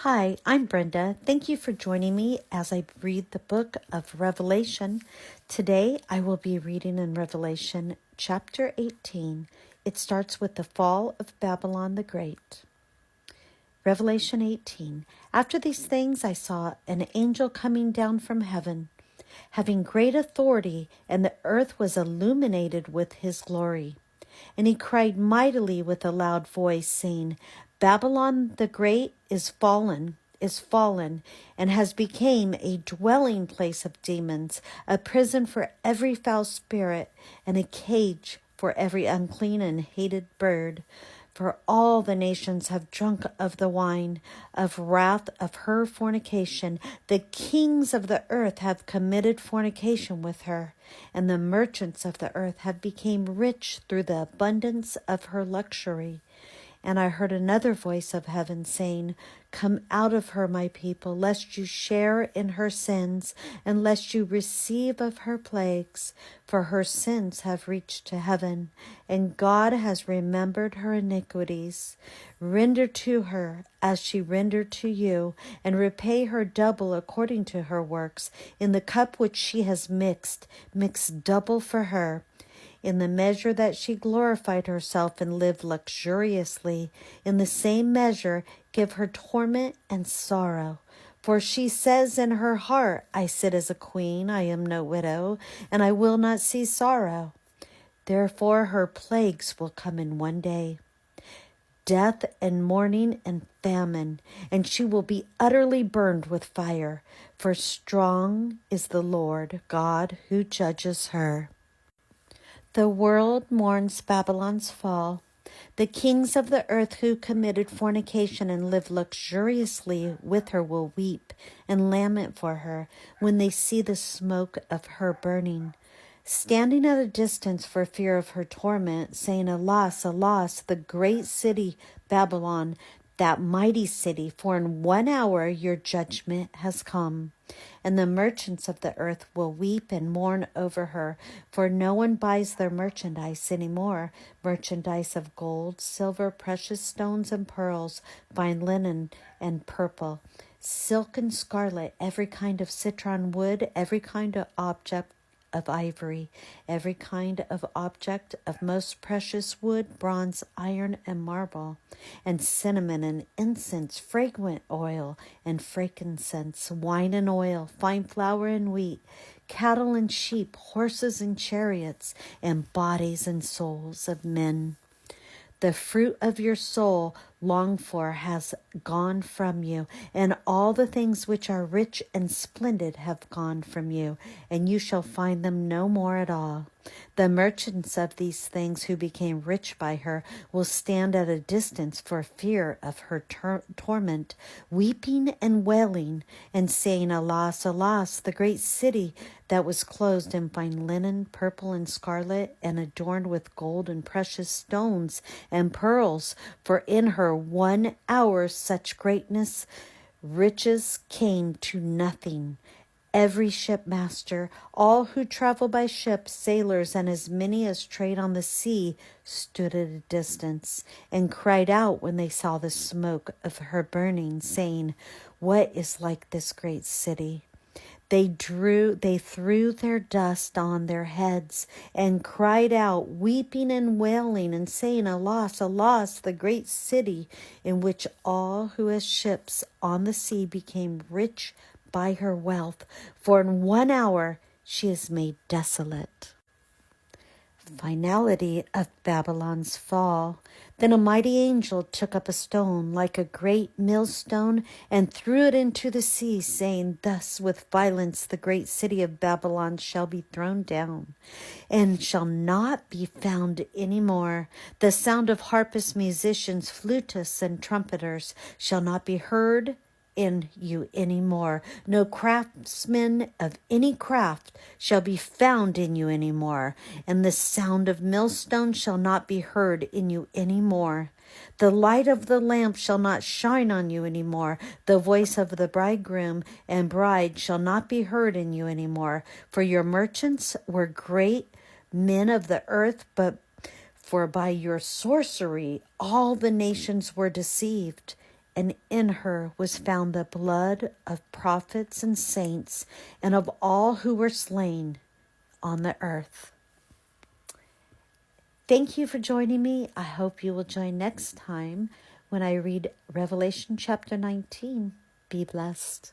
Hi, I'm Brenda. Thank you for joining me as I read the book of Revelation. Today I will be reading in Revelation chapter 18. It starts with the fall of Babylon the Great. Revelation 18. After these things I saw an angel coming down from heaven, having great authority, and the earth was illuminated with his glory. And he cried mightily with a loud voice, saying, Babylon the Great is fallen, and has become a dwelling place of demons, a prison for every foul spirit, and a cage for every unclean and hated bird. For all the nations have drunk of the wine of wrath of her fornication. The kings of the earth have committed fornication with her, and the merchants of the earth have become rich through the abundance of her luxury. And I heard another voice of heaven saying, Come out of her, my people, lest you share in her sins, and lest you receive of her plagues. For her sins have reached to heaven, and God has remembered her iniquities. Render to her as she rendered to you, and repay her double according to her works. In the cup which she has mix double for her. In the measure that she glorified herself and lived luxuriously, in the same measure give her torment and sorrow. For she says in her heart, I sit as a queen, I am no widow, and I will not see sorrow. Therefore her plagues will come in one day, death and mourning and famine, and she will be utterly burned with fire. For strong is the Lord God who judges her. The world mourns Babylon's fall. The kings of the earth who committed fornication and lived luxuriously with her will weep and lament for her when they see the smoke of her burning, standing at a distance for fear of her torment, saying, Alas, alas, the great city Babylon, that mighty city, for in 1 hour your judgment has come. And the merchants of the earth will weep and mourn over her, for no one buys their merchandise anymore, merchandise of gold, silver, precious stones and pearls, fine linen and purple, silk and scarlet, every kind of citron wood, every kind of object of ivory, every kind of object of most precious wood, bronze, iron, and marble, and cinnamon and incense, fragrant oil and frankincense, wine and oil, fine flour and wheat, cattle and sheep, horses and chariots, and bodies and souls of men. The fruit of your soul longed for has gone from you, and all the things which are rich and splendid have gone from you, and you shall find them no more at all. The merchants of these things who became rich by her will stand at a distance for fear of her torment, weeping and wailing, and saying, Alas, alas, the great city that was clothed in fine linen, purple and scarlet, and adorned with gold and precious stones and pearls, for in her 1 hour such greatness, riches came to nothing. Every shipmaster, all who travel by ship, sailors, and as many as trade on the sea, stood at a distance and cried out when they saw the smoke of her burning, saying, What is like this great city? They threw their dust on their heads and cried out, weeping and wailing and saying, Alas, alas, the great city in which all who have ships on the sea became rich by her wealth, for in 1 hour she is made desolate. Finality of Babylon's fall. Then a mighty angel took up a stone like a great millstone and threw it into the sea, saying, Thus with violence the great city of Babylon shall be thrown down, and shall not be found any more. The sound of harpists, musicians, flutists, and trumpeters shall not be heard in you any more. No craftsman of any craft shall be found in you any more, and the sound of millstones shall not be heard in you any more. The light of the lamp shall not shine on you any more. The voice of the bridegroom and bride shall not be heard in you any more. For your merchants were great men of the earth, for by your sorcery all the nations were deceived. and in her was found the blood of prophets and saints and of all who were slain on the earth. Thank you for joining me. I hope you will join next time when I read Revelation chapter 19. Be blessed.